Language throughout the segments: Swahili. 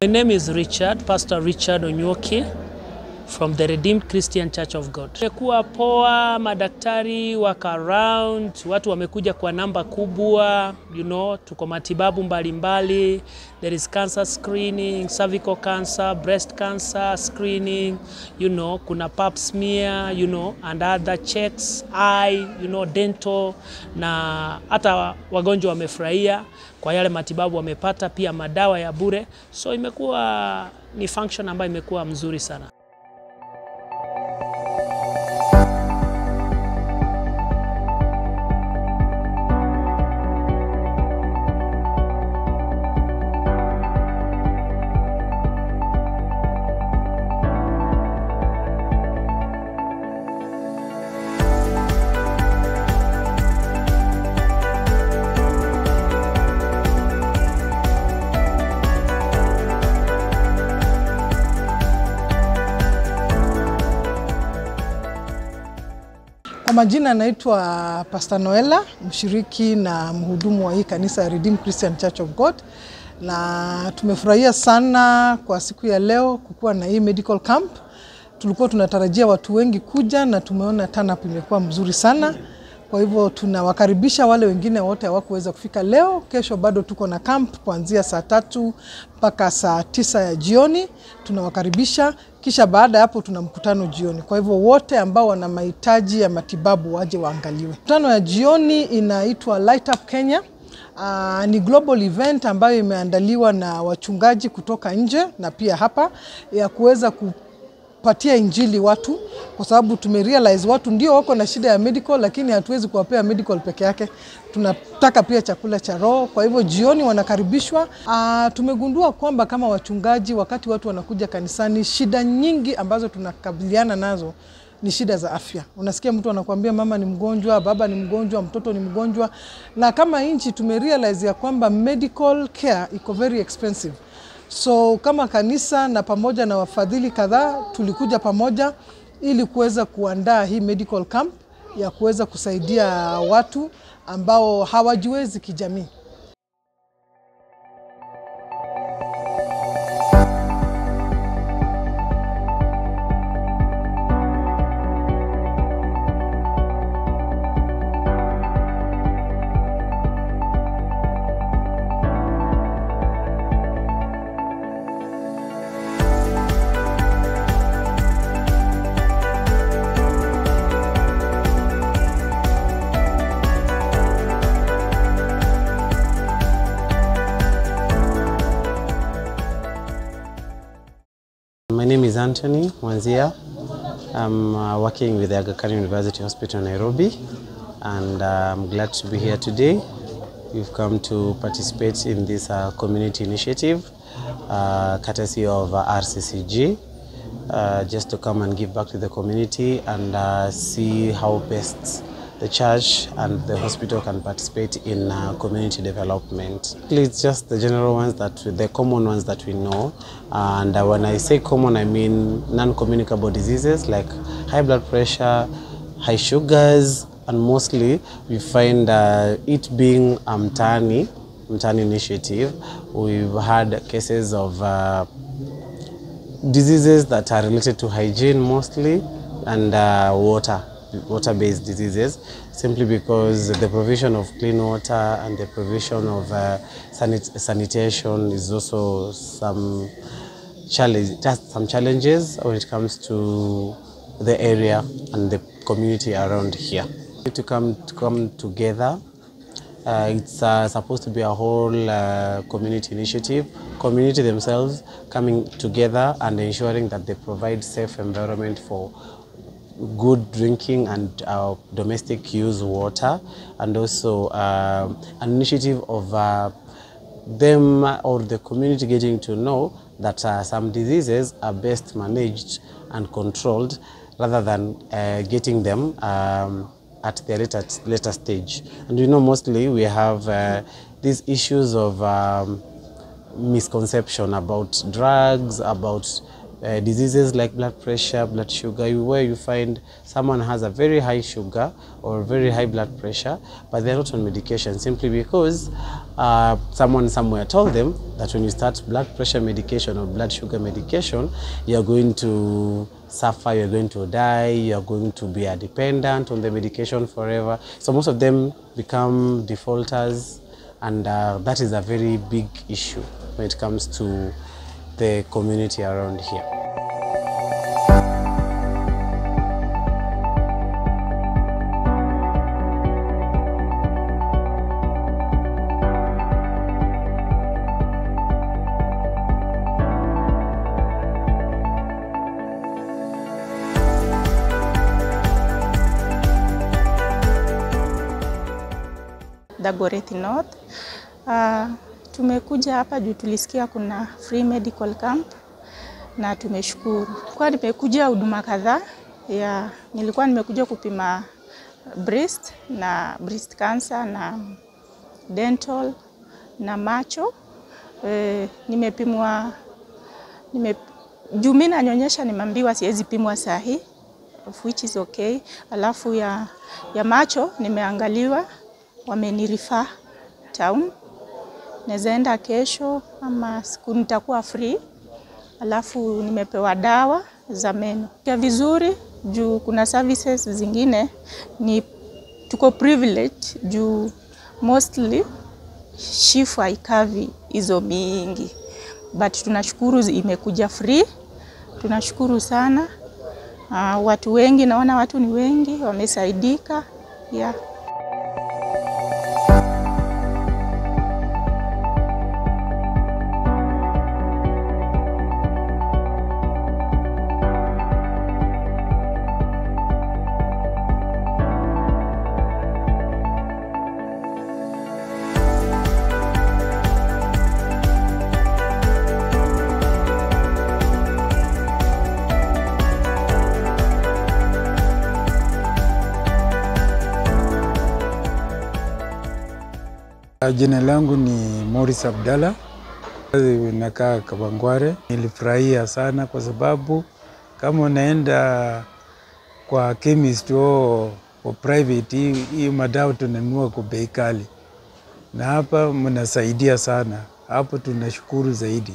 My name is Richard, Pastor Richard Onyoki from the Redeemed Christian Church of God. Imekuwa poa, madaktari waka around, watu wamekuja kwa namba kubwa, tuko matibabu mbalimbali. There is cancer screening, cervical cancer, breast cancer screening, kuna pap smear, and other checks, eye, dental, na hata wagonjwa wamefurahia kwa yale matibabu wamepata, pia madawa ya bure. So imekuwa ni function ambayo imekuwa mzuri sana. Kwa majina naitwa Pastor Noela, mshiriki na mhudumu wa hii kanisa ya Redeemed Christian Church of God. Na tumefurahia sana kwa siku ya leo kukuwa na hii medical camp. Tulikuwa tunatarajia watu wengi kuja na tumeona turn up imekuwa mzuri sana. Kwa hivyo tunawakaribisha wale wengine wote hawakuweza kufika leo. Kesho bado tuko na camp kuanzia saa 3 mpaka saa 9 ya jioni. Tunawakaribisha, kisha baada hapo tuna mkutano jioni. Kwa hivyo wote ambao wana mahitaji ya matibabu waje waangaliwe. Mkutano ya jioni inaitwa Light Up Kenya. Ni global event ambayo imeandaliwa na wachungaji kutoka nje na pia hapa ya kuweza kupatia injili watu, kwa sababu tumerealize watu ndio wako na shida ya medical, lakini hatuwezi kuwapea medical peke yake. Tunataka pia chakula cha roho. Kwa hivyo jioni wanakaribishwa. Tumegundua kwamba kama wachungaji, wakati watu wanakuja kanisani, shida nyingi ambazo tunakabiliana nazo ni shida za afya. Unasikia mtu anakuambia mama ni mgonjwa, baba ni mgonjwa, mtoto ni mgonjwa. Na kama nchi tumerealize ya kwamba medical care iko very expensive. So kama kanisa na pamoja na wafadhili kadhaa tulikuja pamoja ili kuweza kuandaa hii medical camp ya kuweza kusaidia watu ambao hawajiwezi kijamii. My name is Anthony Mwanzia. I'm working with the Aga Khan University Hospital, Nairobi, and I'm glad to be here today. We've come to participate in this community initiative, courtesy of RCCG, just to come and give back to the community and see how best the church and the hospital can participate in community development. It's just the general ones, the common ones that we know. And when I say common, I mean non-communicable diseases like high blood pressure, high sugars, and mostly we find it being Mtaani initiative. We've had cases of diseases that are related to hygiene mostly and water-based diseases, simply because the provision of clean water and the provision of sanitation is also some challenges when it comes to the area and the community around here. To come together, it's supposed to be a whole community initiative, community themselves coming together and ensuring that they provide safe environment for good drinking and domestic use water, and also an initiative of them or the community getting to know that some diseases are best managed and controlled rather than getting them at their later stage. And mostly we have these issues of misconception about drugs, about diseases like blood pressure, blood sugar, where you find someone has a very high sugar or very high blood pressure, but they're not on medication simply because someone somewhere told them that when you start blood pressure medication or blood sugar medication, you're going to suffer, you're going to die, you're going to be a dependent on the medication forever. So most of them become defaulters, and that is a very big issue when it comes to the community around here. Dagoretti North. Tumekuja hapa juu tulisikia kuna free medical camp na tumeshukuru. Kwa nimekuja huduma kadhaa nilikuwa nimekuja kupima breast na breast cancer na dental na macho. Nimepimwa juu mimi nanyonyesha, nimeambiwa siwezi pimwa sahi, which is okay. Alafu ya macho nimeangaliwa, wamenirifa town. Nazaenda kesho ama siku nitakuwa free. Alafu nimepewa dawa za meno. Kwa vizuri juu kuna services zingine ni tuko privilege juu mostly shifu haikavi hizo mingi. But tunashukuru imekuja free. Tunashukuru sana. Watu wengi, naona watu ni wengi wamesaidika. Yeah. Jina langu ni Morris Abdalla, nakaa Kawangware. Nilifurahia sana kwa sababu kama unaenda kwa chemist au private, hii madawa tunanunua kwa bei kali, na hapa mnasaidia sana. Hapo tunashukuru zaidi.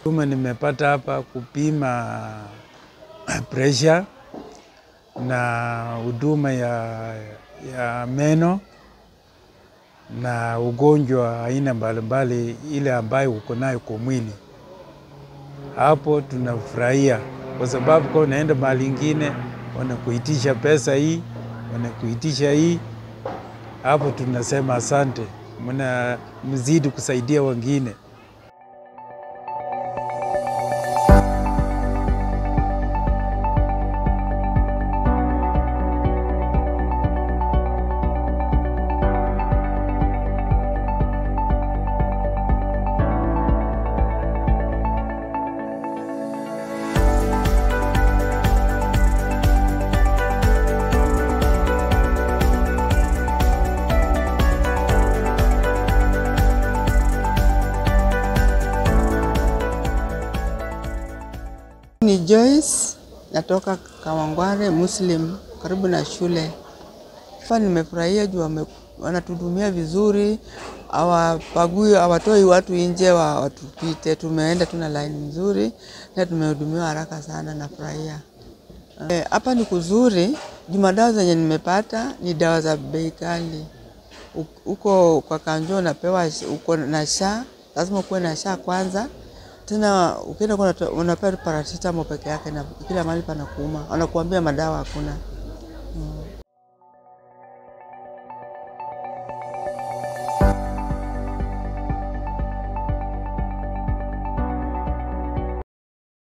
Nimepata hapa kupima pressure na huduma ya meno na ugonjwa aina mbalimbali ile ambayo uko nayo kwa mwili. Hapo tunafurahia kwa sababu kwa unaenda mahali ingine wanakuitisha pesa hii, wanakuitisha hii. Hapo tunasema asante, mzidi kusaidia wengine. Ni Joyce, natoka Kawangware Muslim, karibu na shule. Hapa nimefurahia juu wanatudumia vizuri, hawapagui, hawatoi watu nje watupite. Tumeenda tuna line nzuri na tumehudumiwa haraka sana, nafurahia. Hapa ni kuzuri, juu madawa zenye nimepata ni dawa za bei kali. Uko kwa kanjo unapewa, uko na SHA, lazima ukuwe na SHA kwanza. Tena ukienda unapewa paracetamol peke yake na kila mahali panakuuma. Wanakuambia madawa hakuna.